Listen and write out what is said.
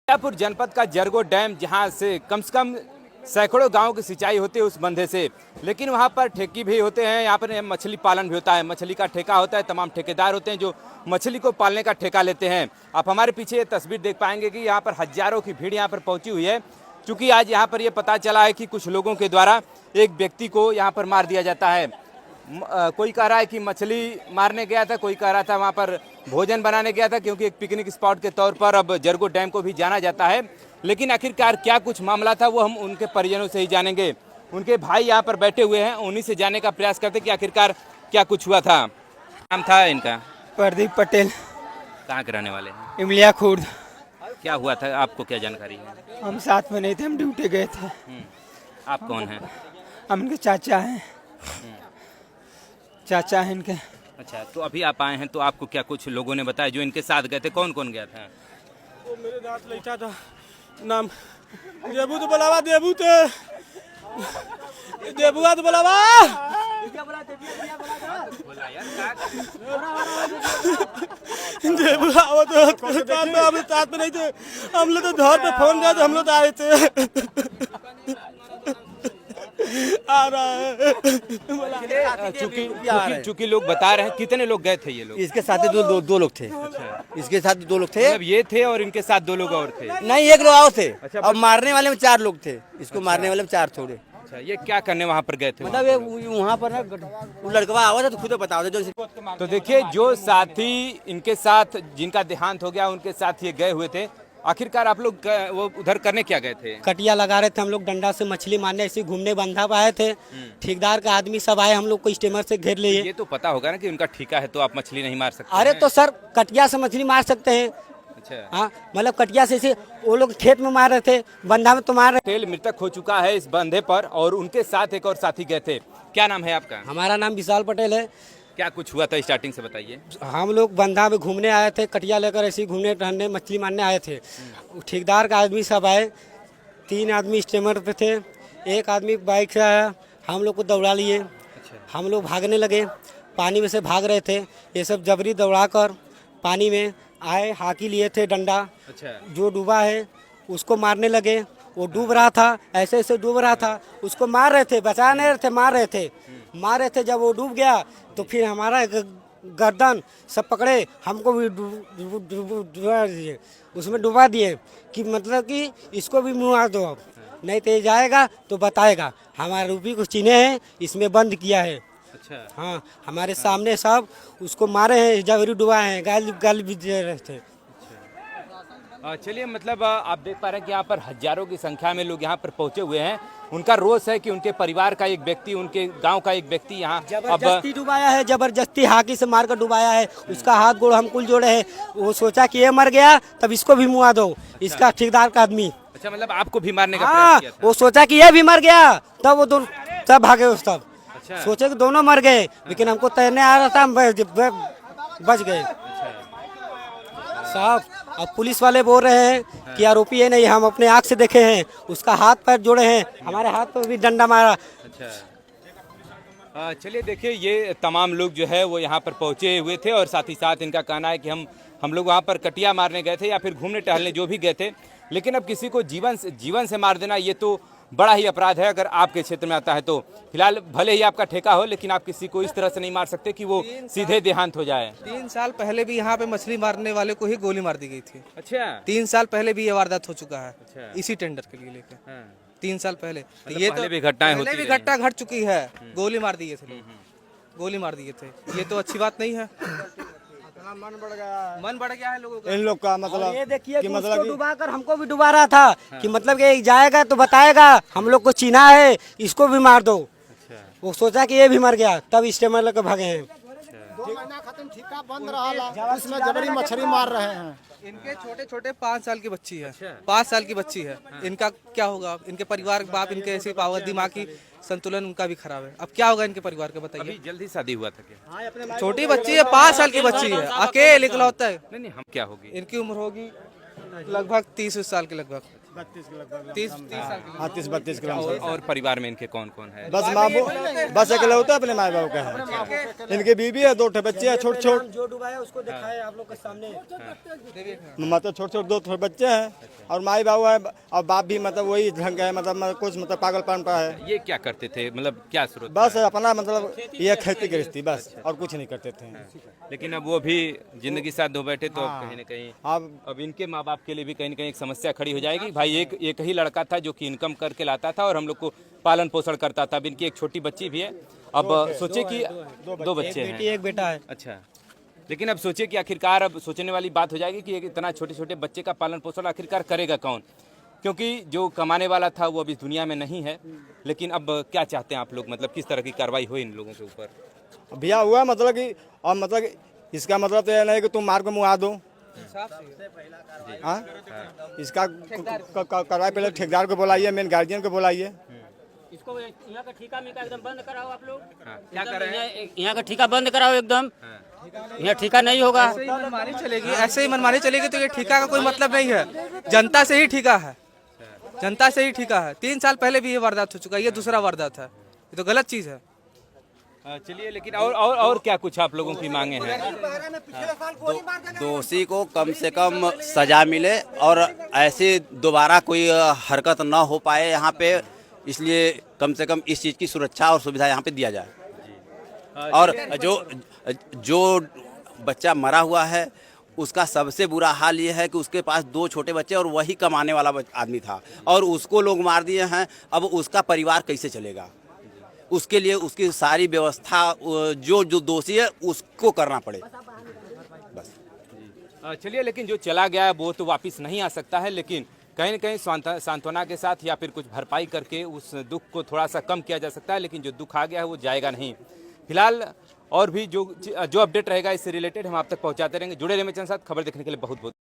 मिर्जापुर जनपद का जरगो डैम जहां से कम सैकड़ों गांवों की सिंचाई होती है उस बंधे से, लेकिन वहां पर ठेकी भी होते हैं। यहाँ पर मछली पालन भी होता है, मछली का ठेका होता है। तमाम ठेकेदार होते हैं जो मछली को पालने का ठेका लेते हैं। आप हमारे पीछे ये तस्वीर देख पाएंगे कि यहाँ पर हजारों की भीड़ यहाँ पर पहुंची हुई है, क्योंकि आज यहाँ पर ये पता चला है कि कुछ लोगों के द्वारा एक व्यक्ति को यहाँ पर मार दिया जाता है। कोई कह रहा है कि मछली मारने गया था, कोई कह रहा था वहाँ पर भोजन बनाने गया था, क्योंकि एक पिकनिक स्पॉट के तौर पर अब जरगो डैम को भी जाना जाता है। लेकिन आखिरकार क्या कुछ मामला था वो हम उनके परिजनों से ही जानेंगे। उनके भाई यहाँ पर बैठे हुए हैं, उन्हीं से जानने का प्रयास करते कि आखिरकार क्या कुछ हुआ था। नाम था इनका? प्रदीप पटेल। कहाँ के रहने वाले हैं? इमलिया खुर्द। क्या हुआ था, आपको क्या जानकारी है? हम साथ में नहीं थे, हम ड्यूटी गए थे। आप कौन हैं? हम इनके चाचा हैं। चाचा हैं इनके। अच्छा, तो अभी आप आए हैं तो आपको क्या कुछ लोगों ने बताया जो इनके साथ गए थे? कौन कौन गया था? वो मेरे दांत लेटा था। नाम देबू तो बुलावा, देबू तो देबुआ तो बुलावा। देबुआ वो तो साथ में नहीं थे। हम लोग तो घर पे फोन किया तो हम लोग तो आए थे। आ रहा है। चूंकि लोग बता रहे हैं। कितने लोग गए थे ये लोग? इसके साथ ही दो लोग थे। अच्छा। इसके साथ 2 लोग थे। मतलब ये थे और इनके साथ 2 लोग और थे? नहीं, 1 लोग और थे। अच्छा, और मारने वाले में 4 लोग थे। इसको मारने वाले में 4 थोड़े। अच्छा, ये क्या करने वहाँ पर गए थे? मतलब ये वहाँ पर ना वो लड़का आवा था तो खुद बता दो जो। तो देखिए, जो साथी इनके साथ जिनका देहांत हो गया उनके साथ ये गए हुए थे। आखिरकार आप लोग वो उधर करने क्या गए थे? कटिया लगा रहे थे हम लोग, डंडा से मछली मारने ऐसे घूमने बंधा पे आए थे। ठेकेदार का आदमी सब आए, हम लोग को स्टीमर से घेर लिए। ये तो पता होगा ना कि उनका ठेका है तो आप मछली नहीं मार सकते अरे हैं। तो सर कटिया से मछली मार सकते हैं। अच्छा। हाँ, मतलब कटिया से वो लोग खेत में मार रहे थे, बंधा में तो मार रहे। पटेल मृतक हो चुका है इस बंधे पर और उनके साथ एक और साथी गए थे। क्या नाम है आपका? हमारा नाम विशाल पटेल है। क्या कुछ हुआ था, स्टार्टिंग से बताइए। हम लोग बंधा में घूमने आए थे, कटिया लेकर ऐसे ही घूमने टहलने मछली मारने आए थे। ठेकेदार का आदमी सब आए, 3 आदमी स्टीमर पे थे, 1 आदमी बाइक से आया, हम लोग को दौड़ा लिए। हम लोग भागने लगे, पानी में से भाग रहे थे। ये सब जबरी दौड़ा कर पानी में आए, हाकी लिए थे डंडा। अच्छा। जो डूबा है उसको मारने लगे। वो डूब रहा था, ऐसे ऐसे डूब रहा था, उसको मार रहे थे, बचा नहीं रहे थे, मार रहे थे। जब वो डूब गया तो फिर हमारा गर्दन सब पकड़े, हमको भी डुबा दिए, उसमें डुबा दिए कि मतलब कि इसको भी मुँह दो, अब नहीं तो जाएगा तो बताएगा। हमारे रूपी को चीने हैं, इसमें बंद किया है। अच्छा। हाँ, हमारे सामने सब उसको मारे हैं, जबरी डुबाए हैं, गाल भी दे रहे थे। चलिए, मतलब आप देख पा रहे हैं कि यहाँ पर हजारों की संख्या में लोग यहाँ पर पहुँचे हुए हैं। उनका रोष है कि उनके परिवार का एक व्यक्ति, उनके गांव का एक व्यक्ति यहाँ जबरदस्ती डुबाया है, जबरदस्ती हाकी से मारकर डुबाया है। उसका हाथ गोड़ हम कुल जोड़े हैं। वो सोचा कि ये मर गया तब इसको भी मुआ दो। इसका ठेकेदार का आदमी। अच्छा, मतलब आपको भी मारने का हाँ, प्रयास किया था? वो सोचा कि ये भी मर गया तब वो दोनों सब भागे उस तब। अच्छा। सोचे कि दोनों मर गए, लेकिन हमको तैरने आ रहा था, हम बच गए साहब। अब पुलिस वाले बोल रहे हैं कि आरोपी है नहीं, हम अपने आँख से देखे हैं, उसका हाथ पैर जोड़े हैं, हमारे हाथ पर भी डंडा मारा। अच्छा, चलिए देखिए, ये तमाम लोग जो है वो यहाँ पर पहुँचे हुए थे और साथ ही साथ इनका कहना है कि हम लोग वहाँ पर कटिया मारने गए थे या फिर घूमने टहलने जो भी गए थे, लेकिन अब किसी को जीवन से मार देना ये तो बड़ा ही अपराध है अगर आपके क्षेत्र में आता है तो। फिलहाल भले ही आपका ठेका हो, लेकिन आप किसी को इस तरह से नहीं मार सकते कि वो सीधे देहांत हो जाए। 3 साल पहले भी यहाँ पे मछली मारने वाले को ही गोली मार दी गई थी। अच्छा। 3 साल पहले भी ये वारदात हो चुका है। अच्छा। इसी टेंडर के लिए लेके। हाँ। 3 साल पहले मतलब पहले भी घटनाएं होती पहले भी रही। घटना घट चुकी है। गोली मार दिए थे लोग, गोली मार दिए थे। ये तो अच्छी बात नहीं है। मन बढ़ गया है लोगों का, इन लोग का मतलब ये देखिए कि उसको डुबा कर हमको भी डुबा रहा था। कि मतलब कि जाएगा तो बताएगा, हम लोग को चीना है, इसको भी मार दो। अच्छा। वो सोचा कि ये भी मर गया तब स्टीमर लेकर भागे हैं। 2 महीना खत्म ठेका बंद रहा, इसमें जबरी मछली मार रहे हैं। इनके छोटे छोटे 5 साल की बच्ची है। 5 साल की बच्ची है। इनका क्या होगा? इनके परिवार बाप इनके ऐसी पावर, दिमागी संतुलन उनका भी खराब है। अब क्या होगा इनके परिवार का, बताइए। अभी जल्दी शादी हुआ था क्या? छोटी बच्ची है, 5 साल की बच्ची है, अकेले इकलौता है। नहीं, हम क्या होगी? इनकी उम्र होगी लगभग 30 साल के लगभग। 32 के लगभग 30 साल की। हाँ 30-32 के और परिवार में इनके कौन कौन है? बस माँ बस अकेलौता अपने माँ बाप का है। इनके बीवी है, 2 बच्चे हैं छोटे छोटे, जो डुबाया उसको दिखाया आप लोग के सामने। मतलब छोटे छोटे 2 बच्चे हैं और माँ बाप है और बाप भी मतलब वही ढंग का है, मतलब कुछ मतलब पागलपन का है। ये क्या करते थे, मतलब क्या स्रोत? बस अपना मतलब ये खेती गृहस्थी बस, और कुछ नहीं करते थे। लेकिन अब वो भी जिंदगी साथ दो बैठे तो अब कहीं ना कहीं अब अब इनके माँ बाप के लिए भी कहीं ना कहीं एक समस्या खड़ी हो जाएगी। भाई एक ही लड़का था जो कि इनकम करके लाता था और हम लोग को पालन पोषण करता था। अब इनकी एक छोटी बच्ची भी है। अब सोचे कि 2 बच्चे हैं, एक बेटा है। अच्छा। लेकिन अब सोचिए कि आखिरकार अब सोचने वाली बात हो जाएगी कि एक इतना छोटे छोटे बच्चे का पालन पोषण आखिरकार करेगा कौन, क्योंकि जो कमाने वाला था वो अभी इस दुनिया में नहीं है। लेकिन अब क्या चाहते हैं आप लोग, मतलब किस तरह की कार्रवाई हो इन लोगों के ऊपर? भैया हुआ मतलब कि, और मतलब इसका मतलब तो यह नहीं कि तुम मार को मुआ दो। हाँ, इसका कार्रवाई पहले ठेकेदार को बुलाइए, मेन गार्जियन को बुलाइए। इसको यहाँ का ठेका में एकदम बंद कराओ आप लोग। क्या कर रहे हैं? यहाँ का ठेका बंद कराओ एकदम। यहाँ ठेका नहीं होगा। ऐसे ही मनमानी चलेगी, ऐसे ही मनमानी चलेगी तो ये ठेका का कोई मतलब नहीं है। जनता से ही ठेका है, जनता से ही ठेका है। 3 साल पहले भी ये वारदात हो चुका है, ये दूसरा वारदात है। ये तो गलत चीज़ है। चलिए, लेकिन और क्या कुछ आप लोगों की मांगे हैं? दोषी को कम से कम सजा मिले और ऐसे दोबारा कोई हरकत न हो पाए यहाँ पे, इसलिए कम से कम इस चीज़ की सुरक्षा और सुविधा यहाँ पे दिया जाए। और जो बच्चा मरा हुआ है उसका सबसे बुरा हाल ये है कि उसके पास 2 छोटे बच्चे और वही कमाने वाला आदमी था और उसको लोग मार दिए हैं। अब उसका परिवार कैसे चलेगा? उसके लिए उसकी सारी व्यवस्था जो दोषी है उसको करना पड़े बस। चलिए, लेकिन जो चला गया है वो तो वापस नहीं आ सकता है, लेकिन कहीं ना कहीं सांत्वना के साथ या फिर कुछ भरपाई करके उस दुख को थोड़ा सा कम किया जा सकता है। लेकिन जो दुख आ गया है वो जाएगा नहीं। फिलहाल और भी जो अपडेट रहेगा इससे रिलेटेड हम आप तक पहुंचाते रहेंगे। जुड़े रहें मेरे साथ। खबर देखने के लिए बहुत बहुत